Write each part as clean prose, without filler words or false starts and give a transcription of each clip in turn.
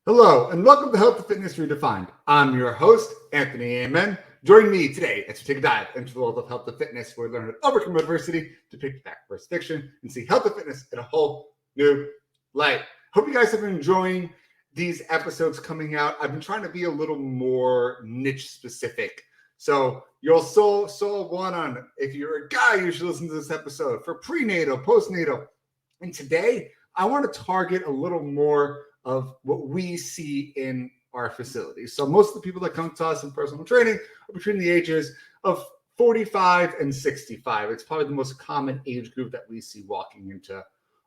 Hello, and welcome to Health and Fitness Redefined. I'm your host, Anthony Amen. Join me today as we take a dive into the world of health and fitness, where we learn how to overcome adversity to pick back versus addiction and see health and fitness in a whole new light. Hope you guys have been enjoying these episodes coming out. I've been trying to be a little more niche specific. So you'll saw one on, if you're a guy, you should listen to this episode for prenatal, postnatal. And today I want to target a little more of what we see in our facilities. So most of the people that come to us in personal training are between the ages of 45 and 65. It's probably the most common age group that we see walking into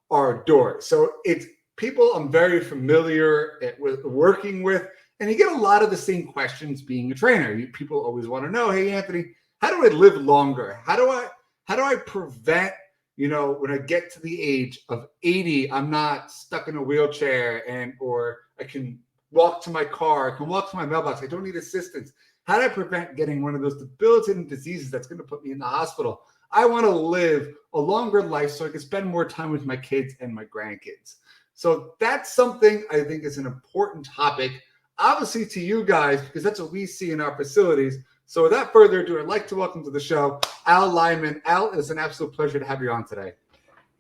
our doors. So it's people I'm very familiar with working with, and you get a lot of the same questions being a trainer. People always want to know, hey, Anthony, how do I live longer? How do I prevent, when I get to the age of 80, I'm not stuck in a wheelchair or I can walk to my car, I can walk to my mailbox, I don't need assistance. How do I prevent getting one of those debilitating diseases that's going to put me in the hospital? I want to live a longer life so I can spend more time with my kids and my grandkids. So that's something I think is an important topic, obviously to you guys, because that's what we see in our facilities. So without further ado, I'd like to welcome to the show, Al Lyman. Al, it's an absolute pleasure to have you on today.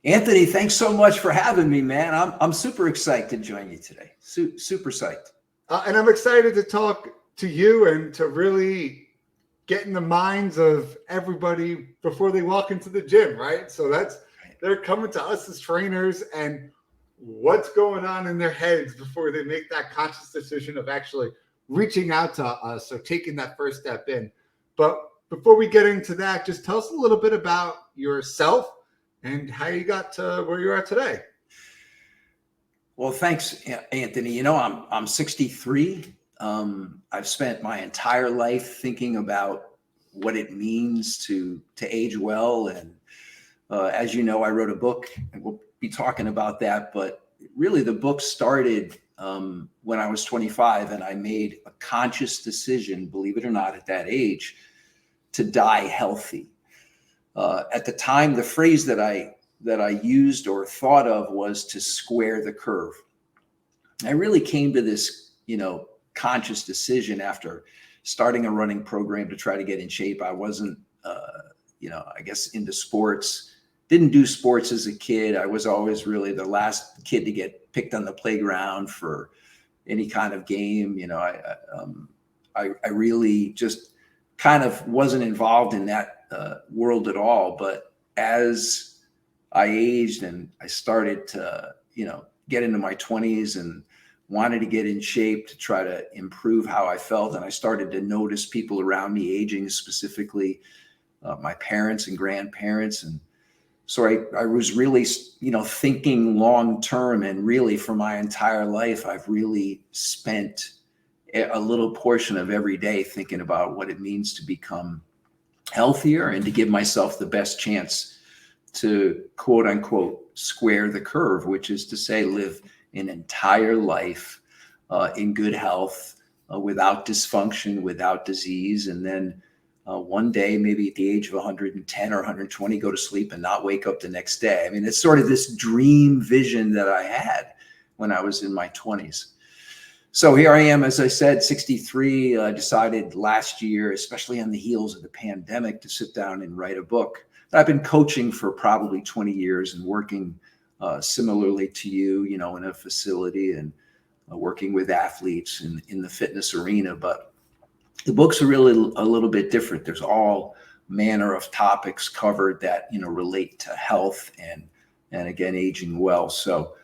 Anthony, thanks so much for having me, man. I'm super excited to join you today. Super psyched. And I'm excited to talk to you and to really get in the minds of everybody before they walk into the gym, right? So they're coming to us as trainers, and what's going on in their heads before they make that conscious decision of actually reaching out to us or taking that first step in. But before we get into that, just tell us a little bit about yourself and how you got to where you are today. Well, thanks, Anthony. I'm 63. I've spent my entire life thinking about what it means to age well. And as you know, I wrote a book, and we'll be talking about that. But really, the book started when I was 25, and I made a conscious decision, believe it or not, at that age, to die healthy. At the time, the phrase that I used or thought of was to square the curve. I really came to this, conscious decision after starting a running program to try to get in shape. I wasn't, I guess into sports. Didn't do sports as a kid. I was always really the last kid to get picked on the playground for any kind of game. I really just kind of wasn't involved in that world at all. But as I aged and I started to, get into my 20s and wanted to get in shape to try to improve how I felt, and I started to notice people around me aging, specifically my parents and grandparents. And so I was really, thinking long term, and really for my entire life, I've really spent a little portion of every day thinking about what it means to become healthier and to give myself the best chance to, quote unquote, square the curve, which is to say, live an entire life in good health, without dysfunction, without disease, and then one day, maybe at the age of 110 or 120, go to sleep and not wake up the next day. I mean, it's sort of this dream vision that I had when I was in my 20s. So here I am, as I said, 63. I decided last year, especially on the heels of the pandemic, to sit down and write a book. I've been coaching for probably 20 years and working similarly to you, in a facility and working with athletes in the fitness arena. But the books are really a little bit different. There's all manner of topics covered that, relate to health and again, aging well. So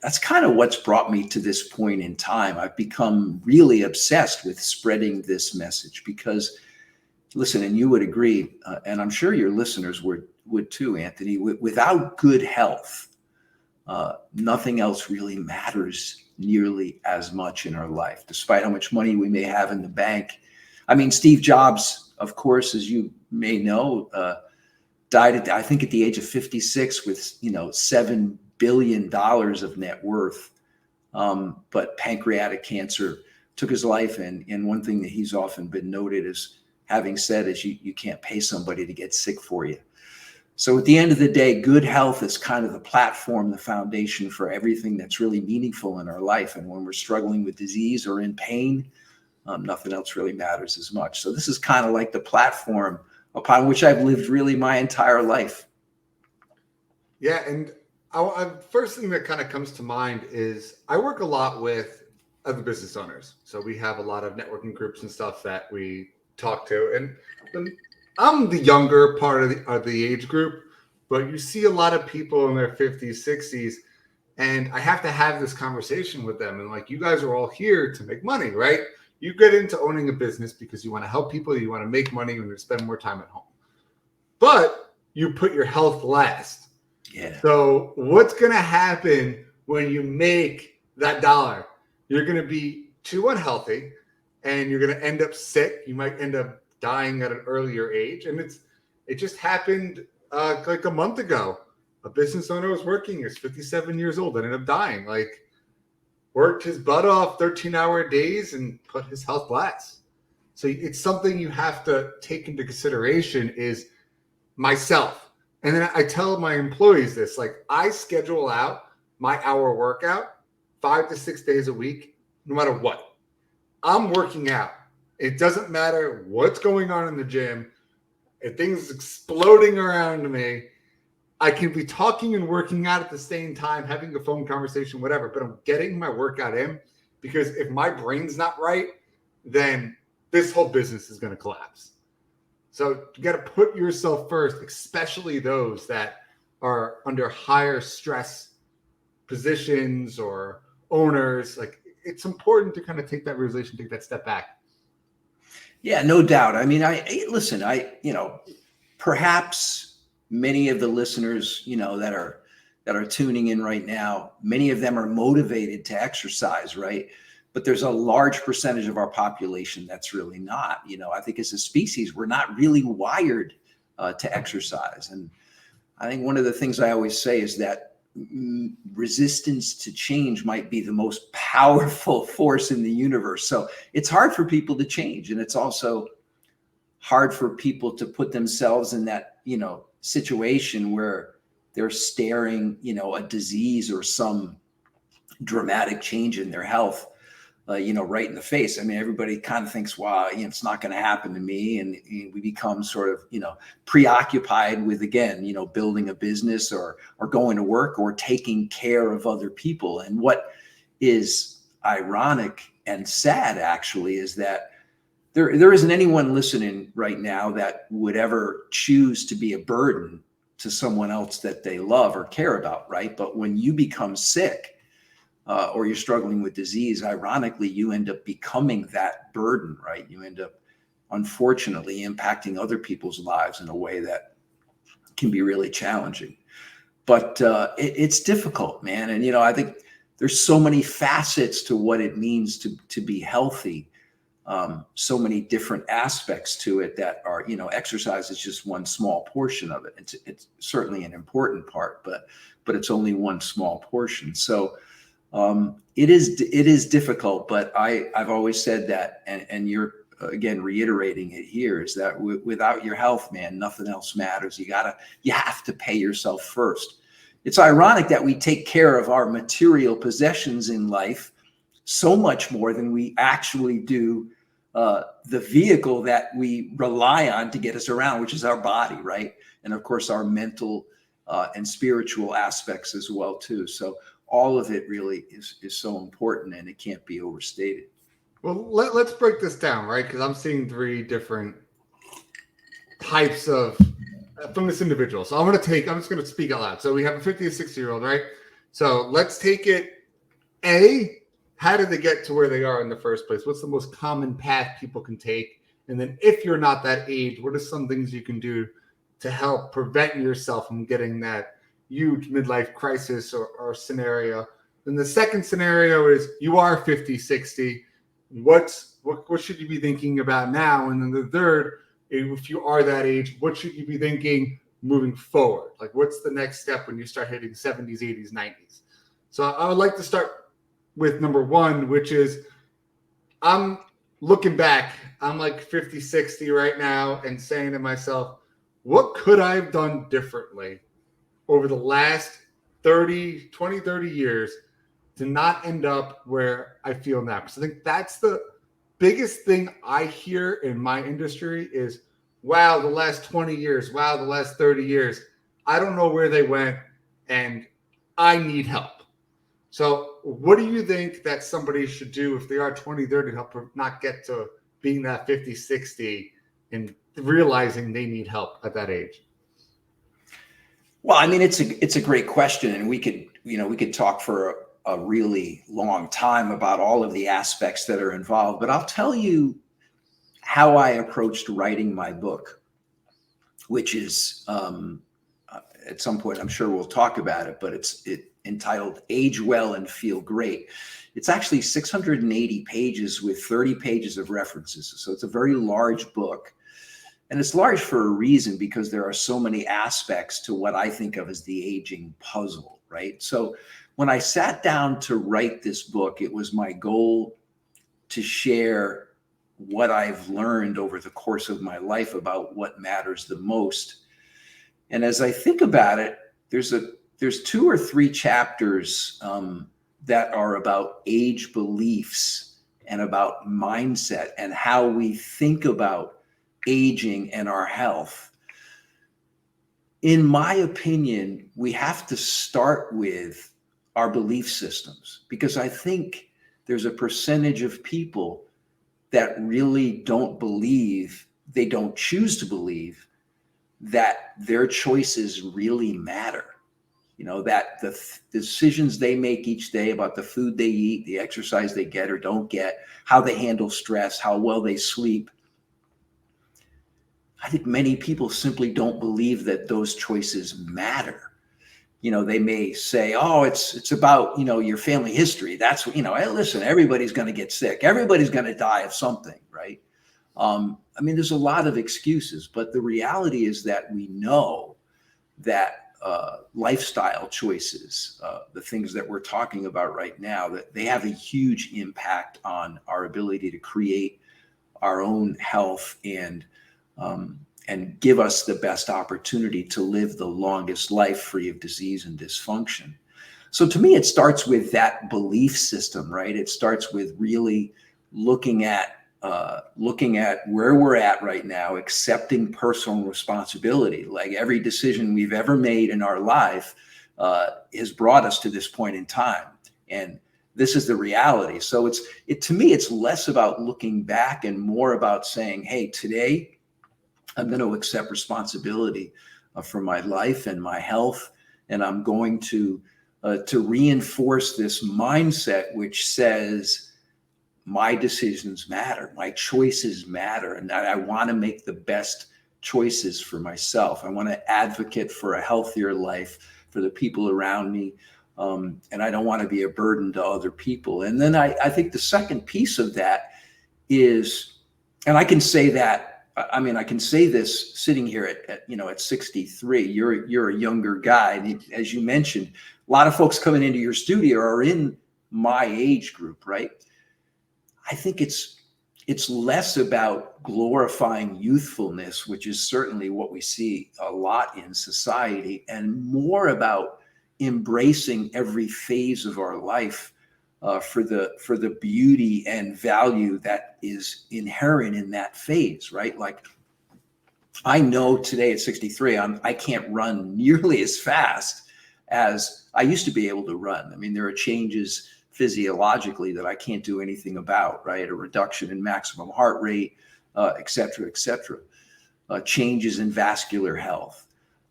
that's kind of what's brought me to this point in time. I've become really obsessed with spreading this message because, listen, and you would agree, and I'm sure your listeners would too, Anthony, without good health, nothing else really matters nearly as much in our life, despite how much money we may have in the bank. I mean, Steve Jobs, of course, as you may know, died I think at the age of 56 with, $7 billion of net worth. But pancreatic cancer took his life. And one thing that he's often been noted as having said is you can't pay somebody to get sick for you. So at the end of the day, good health is kind of the platform, the foundation for everything that's really meaningful in our life. And when we're struggling with disease or in pain, nothing else really matters as much. So this is kind of like the platform upon which I've lived really my entire life. Yeah, and first thing that kind of comes to mind is I work a lot with other business owners. So we have a lot of networking groups and stuff that we talk to. And I'm the younger part of the age group, but you see a lot of people in their 50s, 60s, and I have to have this conversation with them. And like, you guys are all here to make money, right? You get into owning a business because you want to help people, you want to make money, and you spend more time at home. But you put your health last. Yeah. So what's going to happen when you make that dollar? You're going to be too unhealthy, and you're going to end up sick. You might end up dying at an earlier age. And it just happened like a month ago. A business owner was working. He was 57 years old and ended up dying. Like, worked his butt off 13-hour days and put his health last. So it's something you have to take into consideration is myself. And then I tell my employees this, like, I schedule out my hour workout 5 to 6 days a week, no matter what. I'm working out. It doesn't matter what's going on in the gym. If things exploding around me, I can be talking and working out at the same time, having a phone conversation, whatever, but I'm getting my workout in, because if my brain's not right, then this whole business is going to collapse. So you got to put yourself first, especially those that are under higher stress positions or owners. Like, it's important to kind of take that realization, take that step back. Yeah, no doubt. I mean, perhaps many of the listeners, that are tuning in right now, many of them are motivated to exercise, right? But there's a large percentage of our population that's really not. I think as a species, we're not really wired to exercise. And I think one of the things I always say is that resistance to change might be the most powerful force in the universe. So it's hard for people to change. And it's also hard for people to put themselves in that, situation where they're staring, a disease or some dramatic change in their health, right in the face. I mean, everybody kind of thinks, wow, it's not going to happen to me. And we become sort of, preoccupied with, again, building a business or going to work or taking care of other people. And what is ironic and sad, actually, is that there isn't anyone listening right now that would ever choose to be a burden to someone else that they love or care about, right? But when you become sick or you're struggling with disease, ironically, you end up becoming that burden, right? You end up, unfortunately, impacting other people's lives in a way that can be really challenging. But it's difficult, man. And, I think there's so many facets to what it means to be healthy. So many different aspects to it that are, exercise is just one small portion of it. It's certainly an important part, but it's only one small portion. So it is difficult, but I've always said that, and you're again reiterating it here, is that without your health, man, nothing else matters. You have to pay yourself first. It's ironic that we take care of our material possessions in life so much more than we actually do the vehicle that we rely on to get us around, which is our body, right? And of course, our mental and spiritual aspects as well, too. So all of it really is so important, and it can't be overstated. Well, let's break this down, right? Because I'm seeing 3 different types of from this individual. So I'm just going to speak out loud. So we have a 50 to 60-year-old, right? So let's take it. How did they get to where they are in the first place? What's the most common path people can take? And then if you're not that age, what are some things you can do to help prevent yourself from getting that huge midlife crisis or scenario? Then the second scenario is you are 50, 60. What should you be thinking about now? And then the third, if you are that age, what should you be thinking moving forward? Like, what's the next step when you start hitting 70s, 80s, 90s? So I would like to start with number 1, which is I'm looking back. I'm like 50, 60 right now and saying to myself, what could I have done differently over the last 30 years to not end up where I feel now? Because I think that's the biggest thing I hear in my industry is, wow, the last 20 years, wow, the last 30 years, I don't know where they went and I need help. So what do you think that somebody should do if they are 20, 30 to help not get to being that 50, 60 and realizing they need help at that age? Well, I mean, it's a great question, and we could talk for a really long time about all of the aspects that are involved. But I'll tell you how I approached writing my book, which is at some point I'm sure we'll talk about it, but it's entitled "Age Well and Feel Great." It's actually 680 pages with 30 pages of references, so it's a very large book. And it's large for a reason, because there are so many aspects to what I think of as the aging puzzle, right? So when I sat down to write this book, it was my goal to share what I've learned over the course of my life about what matters the most. And as I think about it, there's 2 or 3 chapters that are about age beliefs and about mindset and how we think about aging and our health. In my opinion, we have to start with our belief systems, because I think there's a percentage of people that really don't believe, they don't choose to believe that their choices really matter. You know, that the decisions they make each day about the food they eat, the exercise they get or don't get, how they handle stress, how well they sleep, I think many people simply don't believe that those choices matter. You know, they may say, oh, it's about, your family history. That's what, hey, listen, everybody's going to get sick. Everybody's going to die of something, right? I mean, there's a lot of excuses, but the reality is that we know that lifestyle choices, the things that we're talking about right now, that they have a huge impact on our ability to create our own health and give us the best opportunity to live the longest life free of disease and dysfunction. So to me, it starts with that belief system, right? It starts with really looking at where we're at right now, accepting personal responsibility. Like every decision we've ever made in our life has brought us to this point in time. And this is the reality. So to me, it's less about looking back and more about saying, hey, today, I'm going to accept responsibility for my life and my health, and I'm going to reinforce this mindset which says my decisions matter, my choices matter, and that I want to make the best choices for myself. I want to advocate for a healthier life for the people around me, and I don't want to be a burden to other people. And then I think the second piece of that is, and I can say that. I mean, I can say this sitting here at 63. You're a younger guy, and as you mentioned, a lot of folks coming into your studio are in my age group, right? I think it's less about glorifying youthfulness, which is certainly what we see a lot in society, and more about embracing every phase of our life for the beauty and value that is inherent in that phase, right? Like, I know today at 63, I can't run nearly as fast as I used to be able to run. I mean, there are changes physiologically that I can't do anything about, right? A reduction in maximum heart rate, et cetera, changes in vascular health.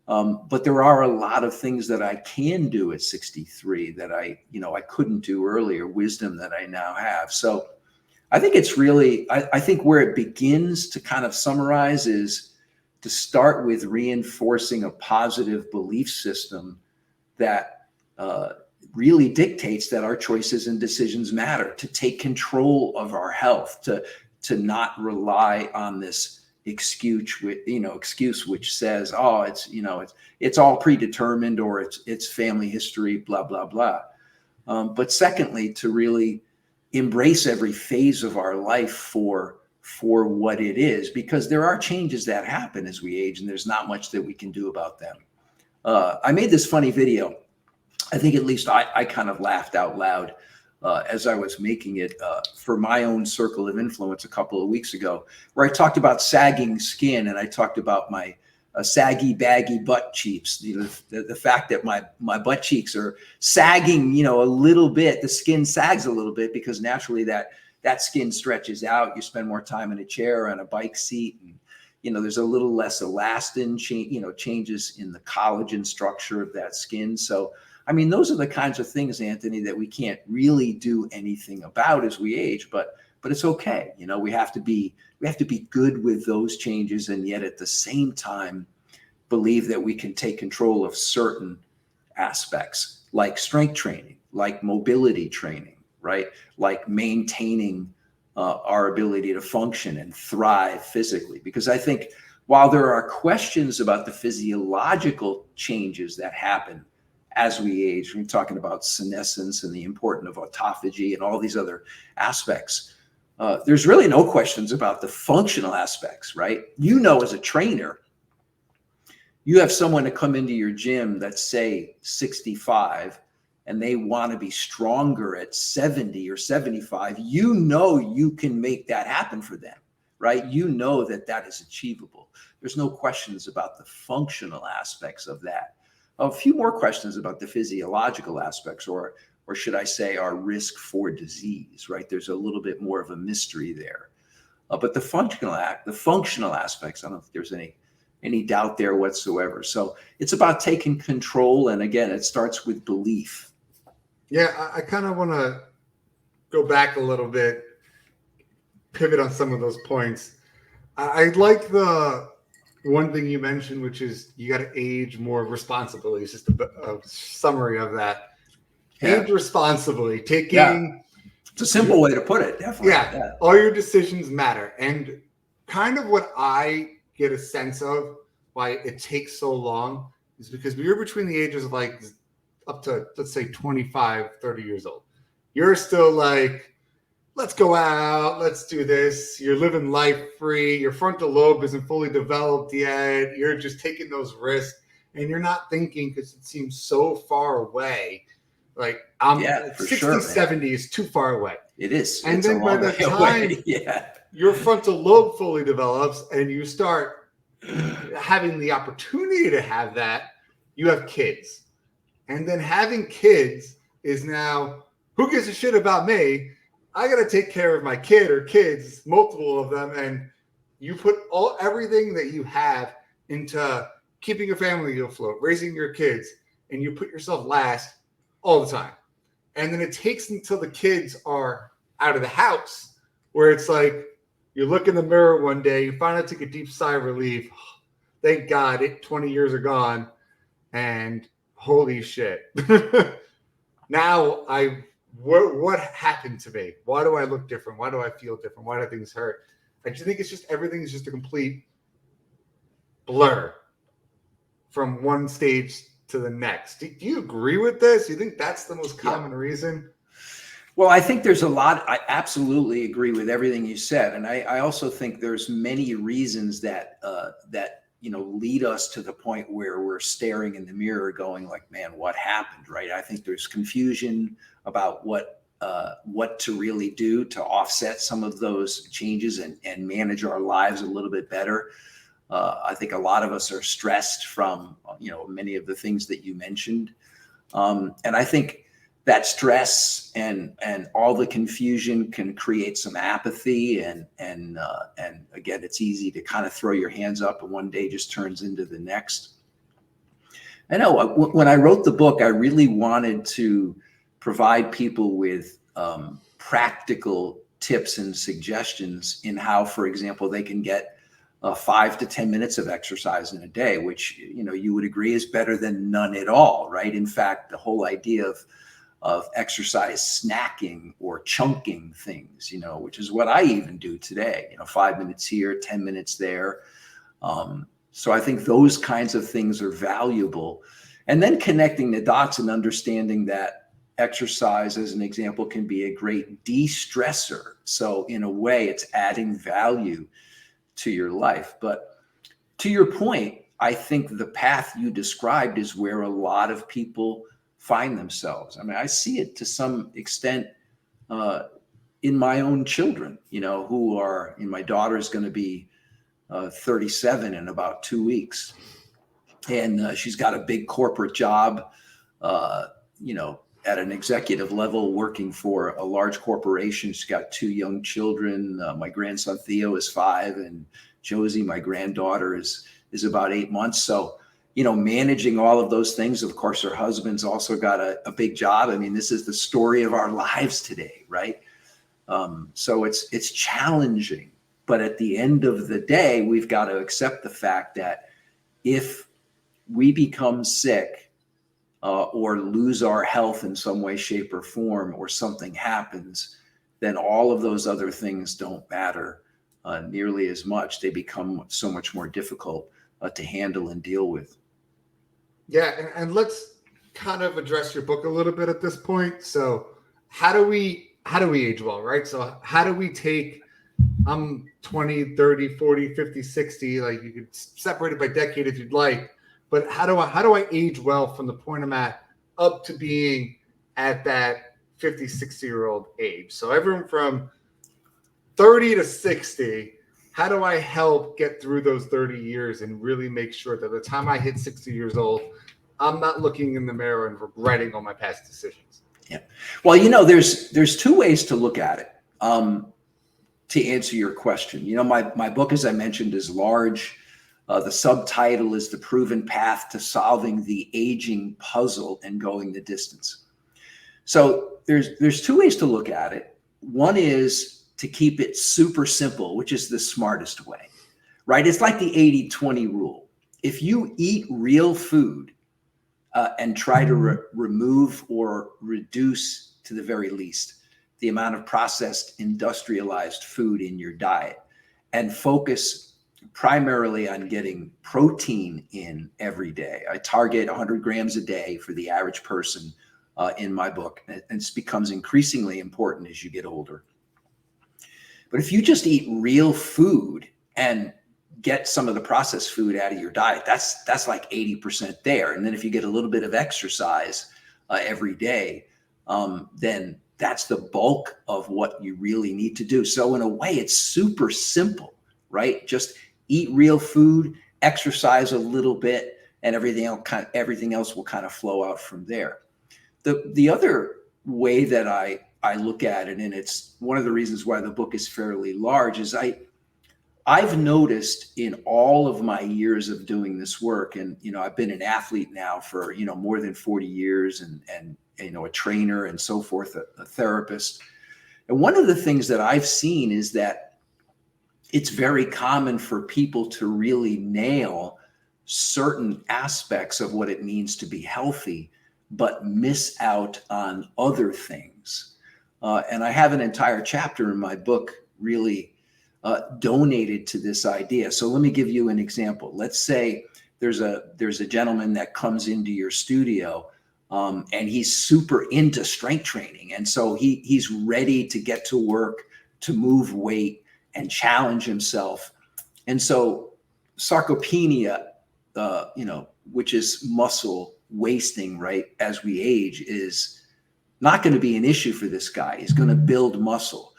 But there are a lot of things that I can do at 63 that I couldn't do earlier, wisdom that I now have. So I think it's really, I think where it begins to kind of summarize is to start with reinforcing a positive belief system that really dictates that our choices and decisions matter, to take control of our health, to not rely on this excuse which says, oh, it's all predetermined, or it's family history, blah blah blah. But secondly, to really embrace every phase of our life for for what it is, because there are changes that happen as we age, and there's not much that we can do about them. I made this funny video. I think at least I kind of laughed out loud as I was making it for my own circle of influence a couple of weeks ago, where I talked about sagging skin, and I talked about my saggy, baggy butt cheeks. The fact that my butt cheeks are sagging, a little bit. The skin sags a little bit because naturally that skin stretches out. You spend more time in a chair or on a bike seat, and there's a little less elastin, changes in the collagen structure of that skin. So, I mean, those are the kinds of things, Anthony, that we can't really do anything about as we age, but it's okay. We have to be good with those changes, and yet at the same time believe that we can take control of certain aspects, like strength training, like mobility training, right? Like maintaining our ability to function and thrive physically. Because I think while there are questions about the physiological changes that happen as we age, we're talking about senescence and the importance of autophagy and all these other aspects, there's really no questions about the functional aspects, right? As a trainer, you have someone to come into your gym that's, say, 65, and they want to be stronger at 70 or 75. You can make that happen for them, right? That is achievable. There's no questions about the functional aspects of that. A few more questions about the physiological aspects, or should I say our risk for disease, right? There's a little bit more of a mystery there. But the functional aspects, I don't know if there's any doubt there whatsoever. So it's about taking control. And again, it starts with belief. Yeah, I kind of want to go back a little bit, pivot on some of those points. I like the one thing you mentioned, which is you got to age more responsibly. It's just a summary of that. Yeah. Age responsibly, taking. Yeah. It's a simple way to put it, definitely. Yeah, all your decisions matter. And kind of what I get a sense of why it takes so long is because we're between the ages of up to, let's say, 25, 30 years old. You're still like, let's go out, let's do this. You're living life free. Your frontal lobe isn't fully developed yet. You're just taking those risks, and you're not thinking because it seems so far away. Like 60, sure, 70 is too far away. It is. And then by the time your frontal lobe fully develops and you start having the opportunity to have that, you have kids. And then having kids is now, who gives a shit about me? I got to take care of my kid or kids, multiple of them. And you put everything that you have into keeping your family afloat, raising your kids, and you put yourself last all the time. And then it takes until the kids are out of the house where it's like you look in the mirror one day, you finally take a deep sigh of relief. Thank God 20 years are gone. And holy shit. Now what happened to me? Why do I look different? Why do I feel different? Why do things hurt? I just think everything is just a complete blur from one stage to the next. Do you agree with this? Do you think that's the most common reason? Well, I think there's a lot. I absolutely agree with everything you said. And I also think there's many reasons that lead us to the point where we're staring in the mirror going like, man, what happened, right? I think there's confusion about what to really do to offset some of those changes and manage our lives a little bit better. I think a lot of us are stressed from, many of the things that you mentioned. And I think that stress and all the confusion can create some apathy. And again, it's easy to kind of throw your hands up and one day just turns into the next. I know when I wrote the book, I really wanted to provide people with practical tips and suggestions in how, for example, they can get 5 to 10 minutes of exercise in a day, which, you would agree is better than none at all, right? In fact, the whole idea of exercise snacking or chunking things, which is what I even do today, 5 minutes here, 10 minutes there. So I think those kinds of things are valuable. And then connecting the dots and understanding that exercise, as an example, can be a great de-stressor. So in a way, it's adding value to your life. But to your point, I think the path you described is where a lot of people find themselves. I mean, I see it to some extent in my own children, who are, my daughter is going to be 37 in about 2 weeks. And she's got a big corporate job, at an executive level, working for a large corporation. She's got 2 young children. My grandson Theo is 5, and Josie, my granddaughter, is about 8 months. So, managing all of those things. Of course, her husband's also got a big job. I mean, this is the story of our lives today, right? So it's challenging. But at the end of the day, we've got to accept the fact that if we become sick or lose our health in some way, shape, or form, or something happens, then all of those other things don't matter nearly as much. They become so much more difficult to handle and deal with. Yeah, and let's kind of address your book a little bit at this point. So how do we age well, right? So how do we take 20, 30, 40, 50, 60, like you could separate it by decade if you'd like, but how do I age well from the point I'm at up to being at that 50, 60-year-old age? So everyone from 30 to 60, how do I help get through those 30 years and really make sure that the time I hit 60 years old, I'm not looking in the mirror and regretting all my past decisions? Yeah. Well, there's 2 ways to look at it. To answer your question, my book, as I mentioned, is large. The subtitle is The Proven Path to Solving the Aging Puzzle and Going the Distance. So there's 2 ways to look at it. One is to keep it super simple, which is the smartest way, right? It's like the 80-20 rule. If you eat real food and try to remove or reduce, to the very least, the amount of processed, industrialized food in your diet, and focus primarily on getting protein in every day. I target 100 grams a day for the average person in my book, and it becomes increasingly important as you get older. But if you just eat real food and get some of the processed food out of your diet, that's like 80% there. And then if you get a little bit of exercise every day, then that's the bulk of what you really need to do. So in a way, it's super simple, right? Just eat real food, exercise a little bit, and everything else will kind of flow out from there. The other way that I look at it, and it's one of the reasons why the book is fairly large, is I've noticed in all of my years of doing this work, and I've been an athlete now for more than 40 years, and a trainer and so forth, a therapist. And one of the things that I've seen is that it's very common for people to really nail certain aspects of what it means to be healthy, but miss out on other things. And I have an entire chapter in my book really donated to this idea. So let me give you an example. Let's say there's a gentleman that comes into your studio and he's super into strength training. And so he's ready to get to work, to move weight and challenge himself. And so sarcopenia, which is muscle wasting, right, as we age, is not going to be an issue for this guy. He's going to build muscle.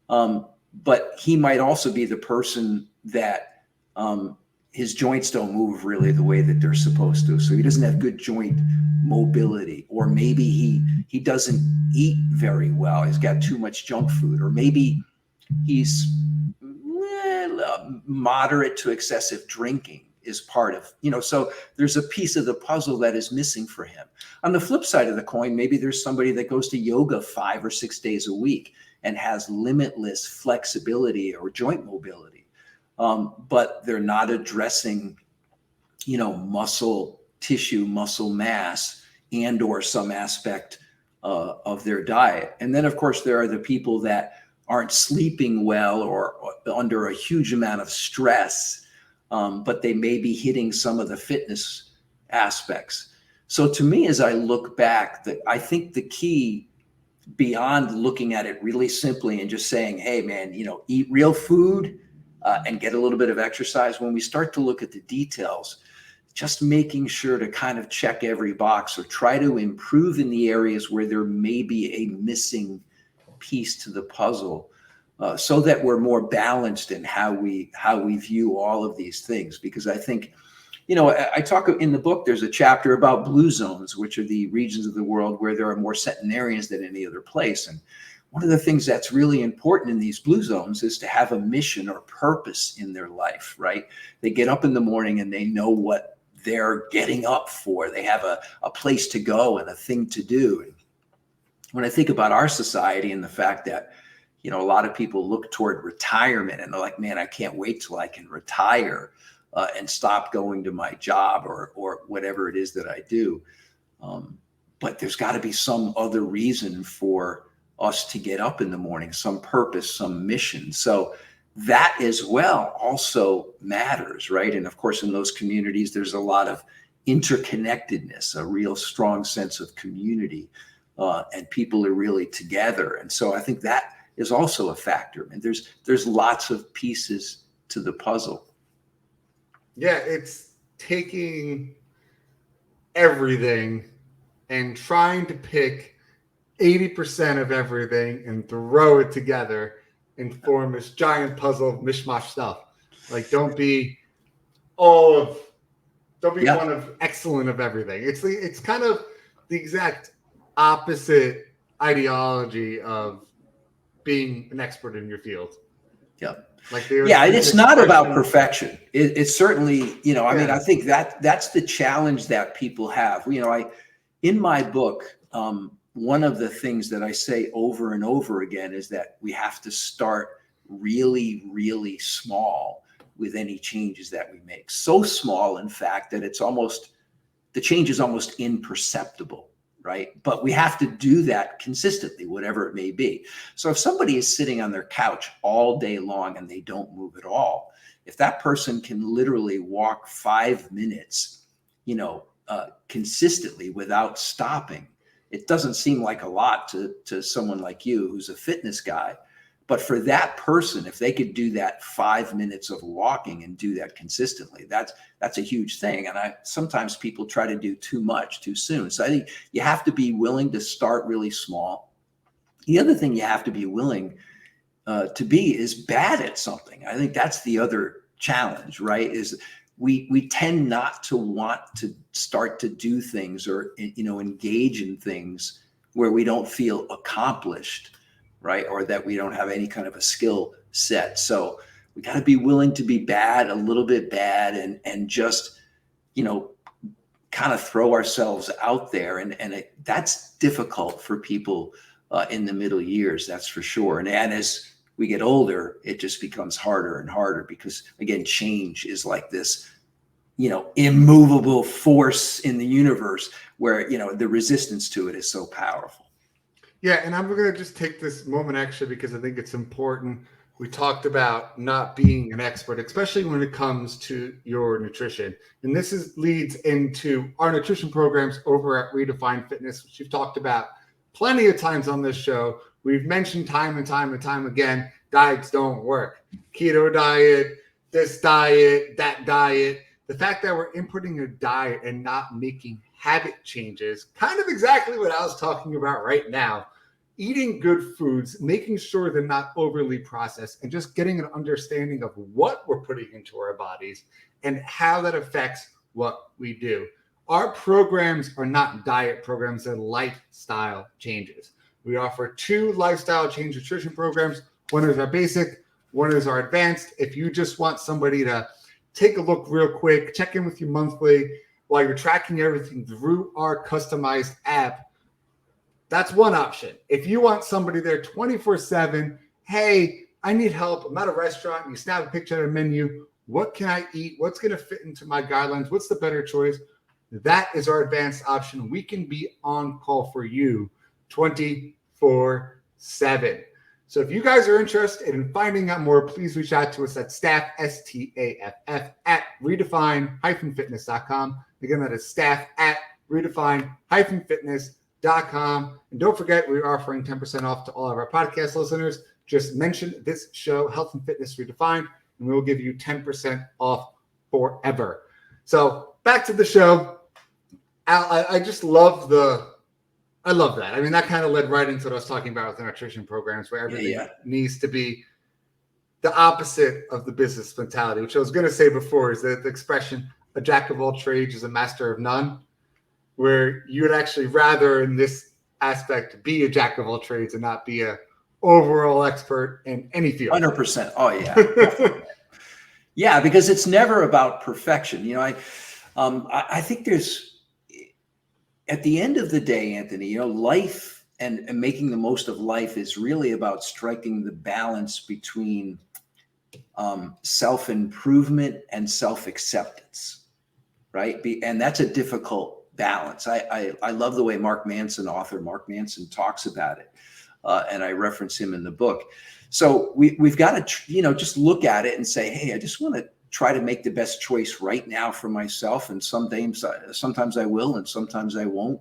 But he might also be the person that his joints don't move really the way that they're supposed to. So he doesn't have good joint mobility, or maybe he doesn't eat very well. He's got too much junk food, or maybe he's moderate to excessive drinking is part of, so there's a piece of the puzzle that is missing for him. On the flip side of the coin, maybe there's somebody that goes to yoga 5 or 6 days a week and has limitless flexibility or joint mobility, but they're not addressing, muscle tissue, muscle mass, and or some aspect of their diet. And then, of course, there are the people that aren't sleeping well or under a huge amount of stress, but they may be hitting some of the fitness aspects. So to me, as I look back, I think the key, beyond looking at it really simply and just saying, hey, man, eat real food and get a little bit of exercise, when we start to look at the details, just making sure to kind of check every box or try to improve in the areas where there may be a missing piece to the puzzle, so that we're more balanced in how we view all of these things. Because I think, I talk in the book, there's a chapter about blue zones, which are the regions of the world where there are more centenarians than any other place. And one of the things that's really important in these blue zones is to have a mission or purpose in their life, right? They get up in the morning and they know what they're getting up for. They have a place to go and a thing to do. And when I think about our society and the fact that, a lot of people look toward retirement and they're like, man, I can't wait till I can retire and stop going to my job or whatever it is that I do. But there's got to be some other reason for us to get up in the morning, some purpose, some mission. So that as well also matters, right? And of course, in those communities, there's a lot of interconnectedness, a real strong sense of community, and people are really together. And so I think that is also a factor. And there's lots of pieces to the puzzle. Yeah, it's taking everything and trying to pick 80% of everything and throw it together and form this giant puzzle of mishmash stuff. Like, don't be one of excellent of everything. It's kind of the exact opposite ideology of being an expert in your field. Yeah. It's not about perfection. It's certainly, I mean, I think that's the challenge that people have. In my book, one of the things that I say over and over again is that we have to start really, really small with any changes that we make. So small, in fact, that the change is almost imperceptible. Right. But we have to do that consistently, whatever it may be. So if somebody is sitting on their couch all day long and they don't move at all, if that person can literally walk 5 minutes, consistently without stopping, it doesn't seem like a lot to someone like you who's a fitness guy. But for that person, if they could do that 5 minutes of walking and do that consistently, that's a huge thing. And sometimes people try to do too much too soon. So I think you have to be willing to start really small. The other thing you have to be willing to be is bad at something. I think that's the other challenge, right? Is we tend not to want to start to do things or, engage in things where we don't feel accomplished, right? Or that we don't have any kind of a skill set. So we got to be willing to be bad, a little bit bad, and just, kind of throw ourselves out there. And that's difficult for people in the middle years, that's for sure. And as we get older, it just becomes harder and harder because, again, change is like this, immovable force in the universe where, the resistance to it is so powerful. Yeah, and I'm going to just take this moment actually because I think it's important. We talked about not being an expert, especially when it comes to your nutrition. And this leads into our nutrition programs over at Redefine Fitness, which you've talked about plenty of times on this show. We've mentioned time and time and time again, diets don't work. Keto diet, this diet, that diet. The fact that we're inputting a diet and not making habit changes, kind of exactly what I was talking about right now. Eating good foods, making sure they're not overly processed, and just getting an understanding of what we're putting into our bodies and how that affects what we do. Our programs are not diet programs, they're lifestyle changes. We offer 2 lifestyle change nutrition programs. One is our basic, one is our advanced. If you just want somebody to take a look real quick, check in with you monthly while you're tracking everything through our customized app, that's one option. If you want somebody there 24/7, hey, I need help. I'm at a restaurant. You snap a picture of a menu. What can I eat? What's going to fit into my guidelines? What's the better choice? That is our advanced option. We can be on call for you 24/7. So if you guys are interested in finding out more, please reach out to us at staff, STAFF, at redefine-fitness.com. Again, that is staff at redefine-fitness.com. And don't forget, we're offering 10% off to all of our podcast listeners. Just mention this show, Health and Fitness Redefined, and we will give you 10% off forever. So back to the show. Al, I just love I love that. I mean, that kind of led right into what I was talking about with the nutrition programs, where everything needs to be the opposite of the business mentality, which I was going to say before is that the expression, a jack of all trades is a master of none, where you would actually rather in this aspect be a jack of all trades and not be a overall expert in any field. 100%. Oh yeah. Yeah, because it's never about perfection. You know, I think there's, at the end of the day, Anthony, you know, life and making the most of life is really about striking the balance between self-improvement and self-acceptance, right? And that's a difficult balance. I love the way author Mark Manson talks about it. And I reference him in the book. So we've got to, you know, just look at it and say, hey, I just want to try to make the best choice right now for myself. And sometimes I will, and sometimes I won't.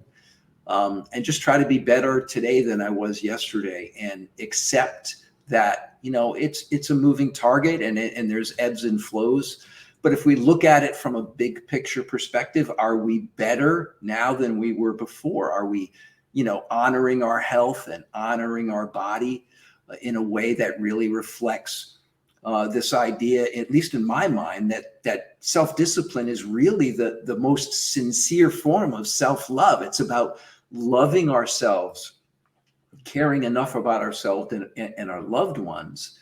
And just try to be better today than I was yesterday, and accept that, you know, it's a moving target, and there's ebbs and flows. But if we look at it from a big picture perspective, are we better now than we were before? Are we, you know, honoring our health and honoring our body in a way that really reflects this idea, at least in my mind, that self-discipline is really the most sincere form of self-love. It's about loving ourselves, caring enough about ourselves and our loved ones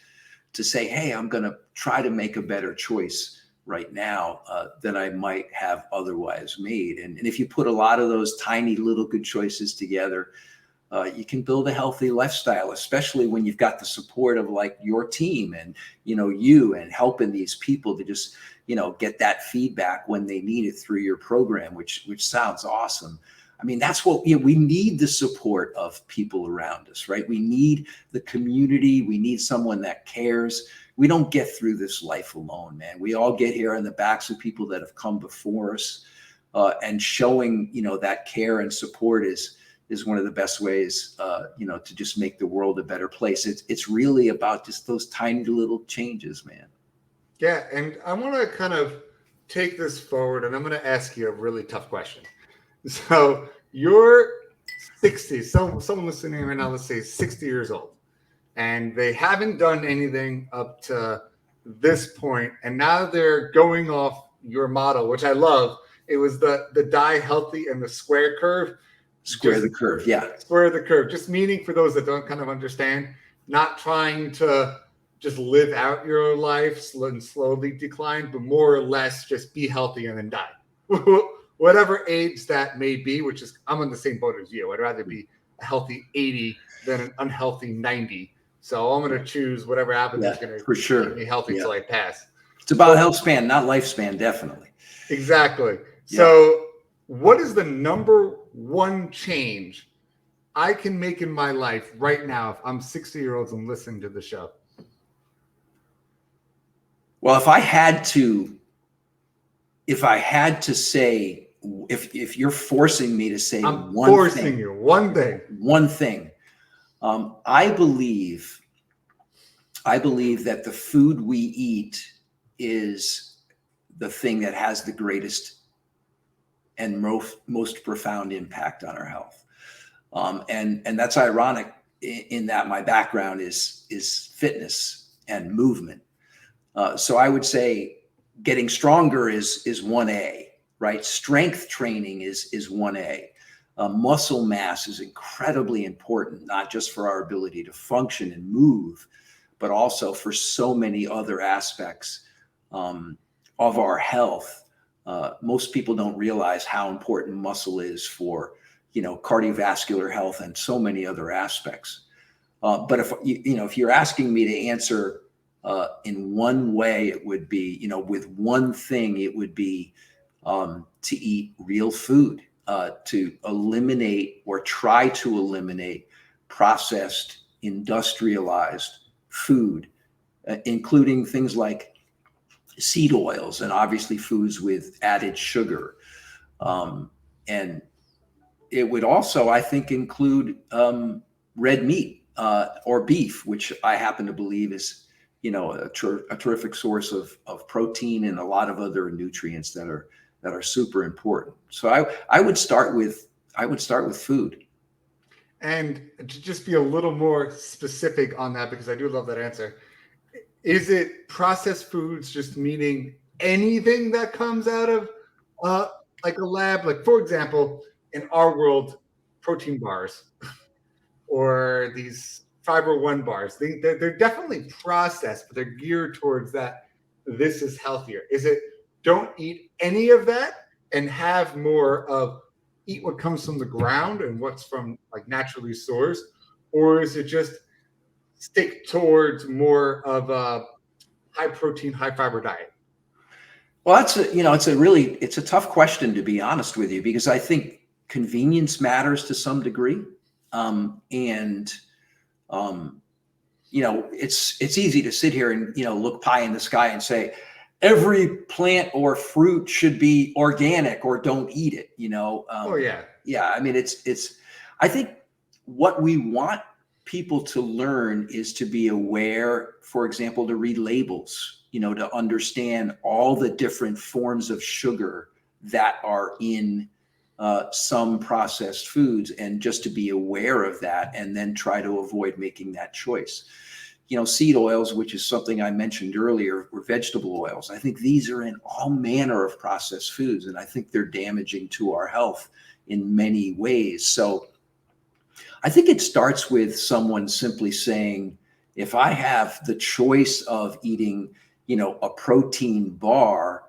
to say, hey, I'm going to try to make a better choice right now than I might have otherwise made. And if you put a lot of those tiny little good choices together, you can build a healthy lifestyle, especially when you've got the support of like your team and, you know, you and helping these people to just, you know, get that feedback when they need it through your program, which sounds awesome. I mean, that's what, you know, we need the support of people around us, right? We need the community. We need someone that cares. We don't get through this life alone, man. We all get here on the backs of people that have come before us, and showing, you know, that care and support is one of the best ways, you know, to just make the world a better place. It's really about just those tiny little changes, man. Yeah. And I want to kind of take this forward, and I'm going to ask you a really tough question. So you're 60, someone listening right now, let's say 60 years old, and they haven't done anything up to this point, and now they're going off your model, which I love. It was the die healthy and the square curve. Square the curve, yeah. Square the curve. Just meaning, for those that don't kind of understand, not trying to just live out your life and slowly decline, but more or less just be healthy and then die. Whatever age that may be, which is, I'm on the same boat as you. I'd rather be a healthy 80 than an unhealthy 90. So I'm going to choose whatever happens is going to keep me healthy till I pass. It's about health span, not lifespan, definitely. Exactly. Yeah. So what is the number one change I can make in my life right now if I'm 60-year-olds and listening to the show? Well, if I had to say, if you're forcing me to say one thing, I believe that the food we eat is the thing that has the greatest and most profound impact on our health. And that's ironic in that my background is fitness and movement. So I would say getting stronger is 1A, right? Strength training is 1A. Muscle mass is incredibly important, not just for our ability to function and move, but also for so many other aspects of our health. Most people don't realize how important muscle is for, you know, cardiovascular health and so many other aspects. But if you're asking me to answer in one way, it would be, you know, with one thing, it would be to eat real food, to eliminate or try to eliminate processed, industrialized food, including things like seed oils and obviously foods with added sugar, and it would also, I think, include red meat or beef, which I happen to believe is, a terrific source of protein and a lot of other nutrients that are super important. So I would start with food. And to just be a little more specific on that, because I do love that answer. Is it processed foods just meaning anything that comes out of like a lab? Like, for example, in our world, protein bars or these Fiber One bars, they're definitely processed, but they're geared towards that. This is healthier. Is it don't eat any of that and have more of eat what comes from the ground and what's from like naturally sourced, or is it just stick towards more of a high protein, high fiber diet? Well, it's a tough question, to be honest with you, because I think convenience matters to some degree. And it's easy to sit here and, look pie in the sky and say, every plant or fruit should be organic or don't eat it, Oh yeah. Yeah. I mean, I think what we want people to learn is to be aware, for example, to read labels, to understand all the different forms of sugar that are in some processed foods, and just to be aware of that and then try to avoid making that choice. Seed oils, which is something I mentioned earlier, or vegetable oils. I think these are in all manner of processed foods, and I think they're damaging to our health in many ways. So I think it starts with someone simply saying, if I have the choice of eating, a protein bar,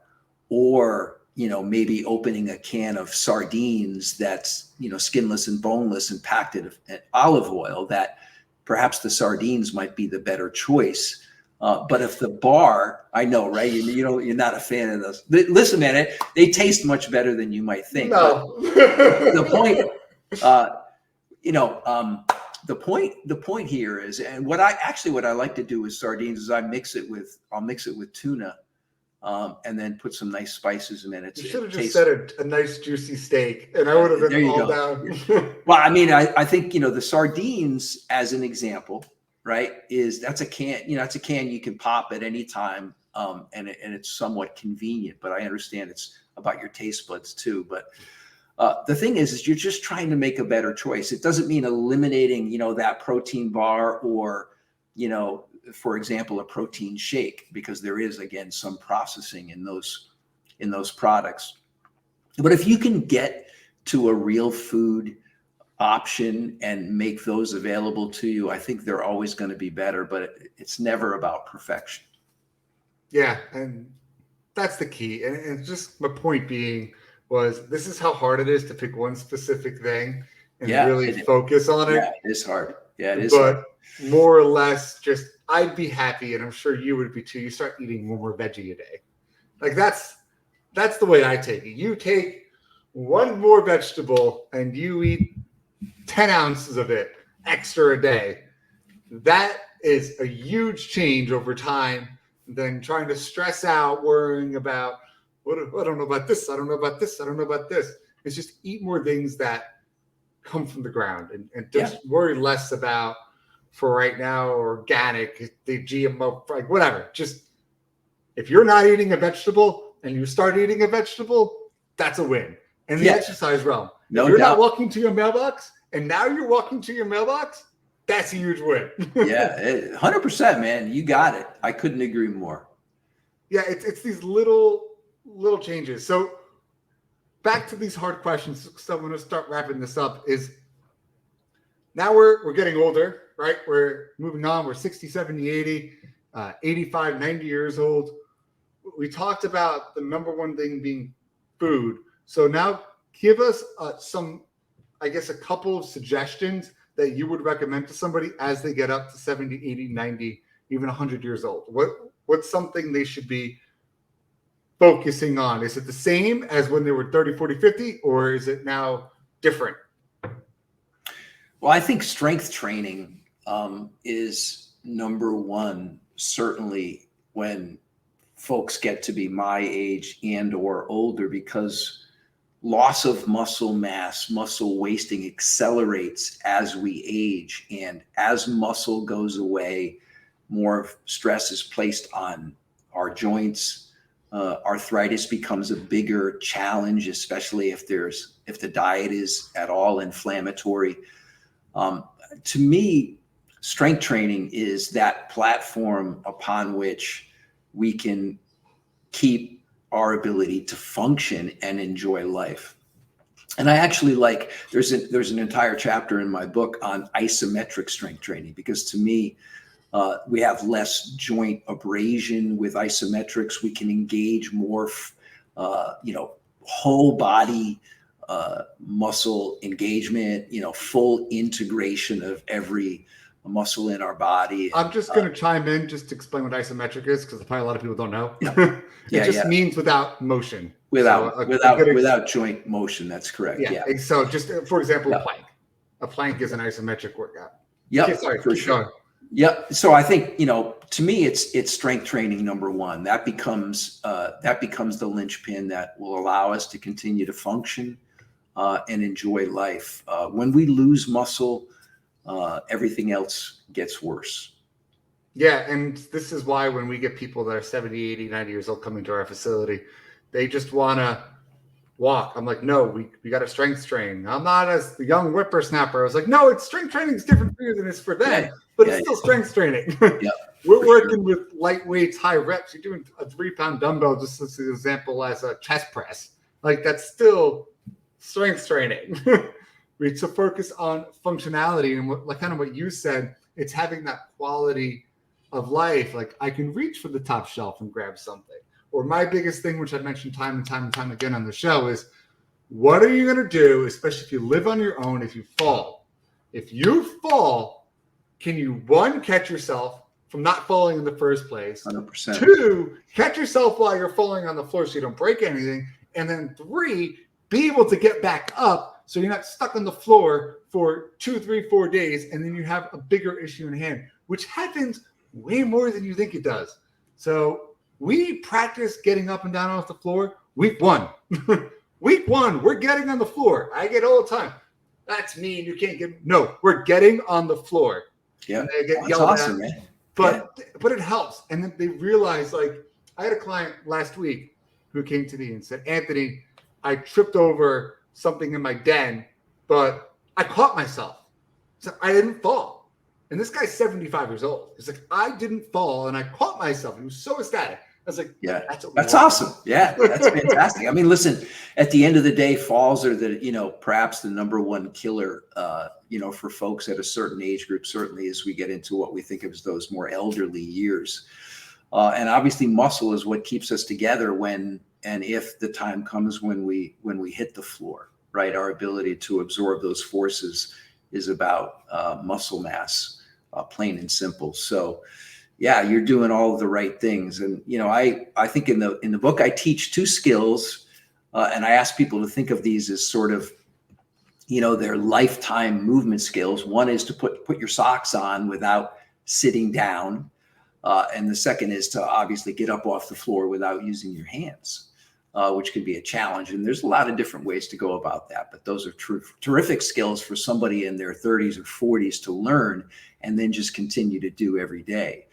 or, maybe opening a can of sardines that's, skinless and boneless and packed in olive oil, that perhaps the sardines might be the better choice. But if the bar, I know, right? You're not a fan of those. Listen, man, they taste much better than you might think. No. The point, the point here is, and what I like to do with sardines is I'll mix it with tuna, and then put some nice spices in it. You should have just said a nice juicy steak, and I would have been all down. Well, I mean, I think, the sardines, as an example, right, that's a can, it's a can you can pop at any time, and it's somewhat convenient, but I understand it's about your taste buds too. But the thing is you're just trying to make a better choice. It doesn't mean eliminating, that protein bar, or, for example, a protein shake, because there is, again, some processing in those products. But if you can get to a real food option and make those available to you, I think they're always going to be better, but it's never about perfection. Yeah. And that's the key. And just my point being was, this is how hard it is to pick one specific thing and really focus on it. Yeah, it is hard. Yeah, it is but hard. More or less, just I'd be happy, and I'm sure you would be too. You start eating one more veggie a day. Like that's the way I take it. You take one more vegetable and you eat 10 ounces of it extra a day. That is a huge change over time than trying to stress out, worrying about I don't know about this. I don't know about this. I don't know about this. It's just eat more things that come from the ground, and just worry less about, for right now, organic, the GMO, like whatever. Just if you're not eating a vegetable and you start eating a vegetable, that's a win. In the exercise realm, if you're not walking to your mailbox and now you're walking to your mailbox, that's a huge win. Yeah, 100%, man. You got it. I couldn't agree more. Yeah, it's these little changes. So back to these hard questions. So I'm going to start wrapping this up. Is now we're getting older, right? We're moving on. We're 60, 70, 80, 85, 90 years old. We talked about the number one thing being food. So now give us some, I guess, a couple of suggestions that you would recommend to somebody as they get up to 70, 80, 90, even 100 years old. What's something they should be focusing on? Is it the same as when they were 30, 40, 50, or is it now different? Well, I think strength training is number one, certainly when folks get to be my age and or older, because loss of muscle mass, muscle wasting accelerates as we age. And as muscle goes away, more stress is placed on our joints. Arthritis becomes a bigger challenge, especially if the diet is at all inflammatory. To me, strength training is that platform upon which we can keep our ability to function and enjoy life. And I actually like, there's an entire chapter in my book on isometric strength training, because to me, we have less joint abrasion with isometrics. We can engage more, whole body muscle engagement, full integration of every muscle in our body. I'm just going to chime in just to explain what isometric is, because probably a lot of people don't know. Yeah. It just means without motion. Without joint motion. That's correct. Yeah. And so just for example, a plank is an isometric workout. Yep. Okay, sorry, for sure. Going. Yep. So I think, to me, it's strength training number one. That becomes the linchpin that will allow us to continue to function and enjoy life. When we lose muscle, everything else gets worse. Yeah. And this is why when we get people that are 70, 80, 90 years old coming to our facility, they just want to walk. I'm like, no, we got a strength train. I'm not as the young whippersnapper. I was like, no, it's strength training is different for you than it's for them, but it's still strength training. We're working with light weights, high reps. You're doing a 3-pound dumbbell, just as an example, as a chest press. Like that's still strength training. We to focus on functionality and what you said, it's having that quality of life. Like I can reach for the top shelf and grab something. Or my biggest thing, which I mentioned time and time again on the show, is what are you going to do, especially if you live on your own, if you fall? If you fall, can you, one, catch yourself from not falling in the first place? 100%. 2, catch yourself while you're falling on the floor so you don't break anything. And then 3, be able to get back up so you're not stuck on the floor for 2, 3, 4 days, and then you have a bigger issue in hand, which happens way more than you think it does. So we practice getting up and down off the floor week 1. Week 1, we're getting on the floor. I get all the time. That's mean. You can't get. No, we're getting on the floor. Yeah, and they get that's yelled awesome, at. man. But it helps. And then they realize, like, I had a client last week who came to me and said, Anthony, I tripped over something in my den, but I caught myself. So I didn't fall. And this guy's 75 years old. He's like, I didn't fall and I caught myself. He was so ecstatic. I was like, yeah, that's awesome. Yeah, that's fantastic. I mean, listen, at the end of the day, falls are perhaps the number one killer, for folks at a certain age group, certainly as we get into what we think of as those more elderly years. And obviously muscle is what keeps us together when and if the time comes when we hit the floor, right? Our ability to absorb those forces is about muscle mass, plain and simple. So yeah, you're doing all of the right things. And, I think in the book, I teach 2 skills and I ask people to think of these as sort of, their lifetime movement skills. One is to put your socks on without sitting down. And the second is to obviously get up off the floor without using your hands, which can be a challenge. And there's a lot of different ways to go about that. But those are terrific skills for somebody in their 30s or 40s to learn and then just continue to do every day.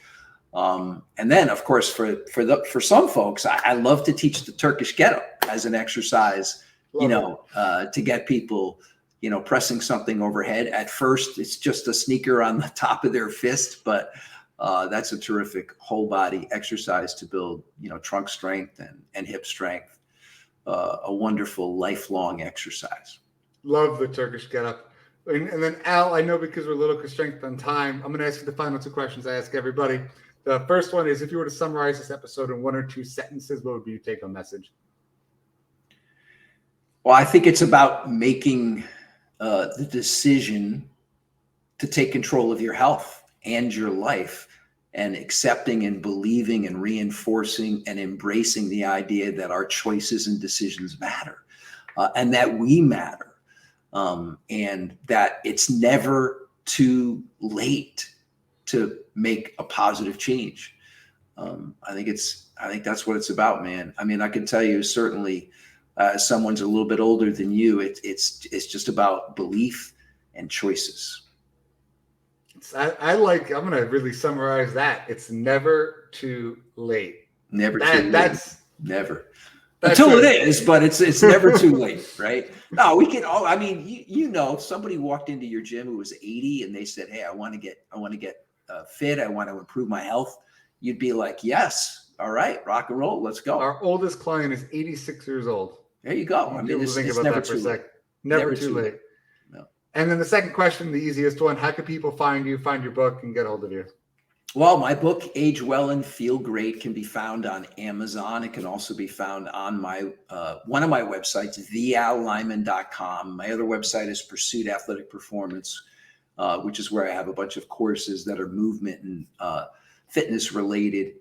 And then, of course, for some folks, I love to teach the Turkish get-up as an exercise, to get people, pressing something overhead. At first, it's just a sneaker on the top of their fist, but that's a terrific whole body exercise to build, trunk strength and hip strength. A wonderful lifelong exercise. Love the Turkish get-up. And then Al, I know because we're a little constrained on time, I'm going to ask you the final 2 questions I ask everybody. The first one is, if you were to summarize this episode in 1 or 2 sentences, what would be your take-home message? Well, I think it's about making the decision to take control of your health and your life, and accepting and believing and reinforcing and embracing the idea that our choices and decisions matter, and that we matter, and that it's never too late to make a positive change. I think that's what it's about, man. I mean, I can tell you certainly someone's a little bit older than you. It's just about belief and choices. I'm going to really summarize that. It's never too late. Never too late. That's never. Until it is, but it's never too late, right? No, we can all. I mean, you know, somebody walked into your gym who was 80 and they said, "Hey, I want to get fit. I want to improve my health." You'd be like, "Yes, all right, rock and roll, let's go." Our oldest client is 86 years old. There you go. I mean, it's never too late. Never too late. No. And then the second question, the easiest one: how can people find you, find your book, and get hold of you? Well, my book, Age Well and Feel Great, can be found on Amazon. It can also be found on my one of my websites, theallyman.com. My other website is Pursuit Athletic Performance, which is where I have a bunch of courses that are movement and fitness related.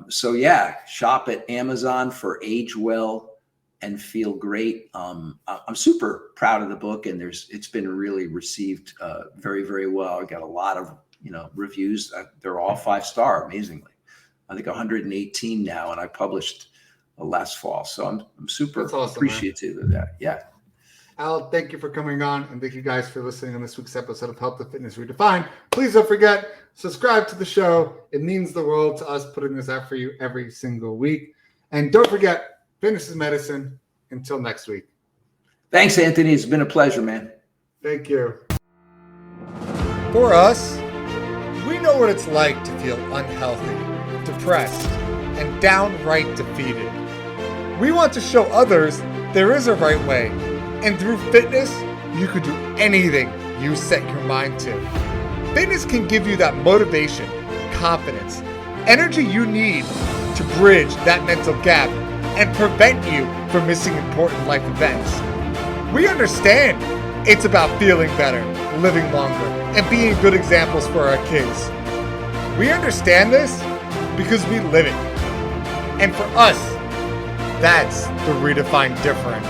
So yeah, shop at Amazon for Age Well and Feel Great. I'm super proud of the book, and it's been really received very, very well. I got a lot of reviews. They're all 5-star, amazingly. I think 118 now, and I published last fall. So I'm super appreciative of that. Yeah. Al, thank you for coming on, and thank you guys for listening on this week's episode of Health and Fitness Redefined. Please don't forget, subscribe to the show. It means the world to us putting this out for you every single week. And don't forget, fitness is medicine. Until next week. Thanks, Anthony. It's been a pleasure, man. Thank you. For us, we know what it's like to feel unhealthy, depressed, and downright defeated. We want to show others there is a right way, and through fitness, you could do anything you set your mind to. Fitness can give you that motivation, confidence, energy you need to bridge that mental gap and prevent you from missing important life events. We understand it's about feeling better, living longer, and being good examples for our kids. We understand this because we live it. And for us, that's the redefined difference.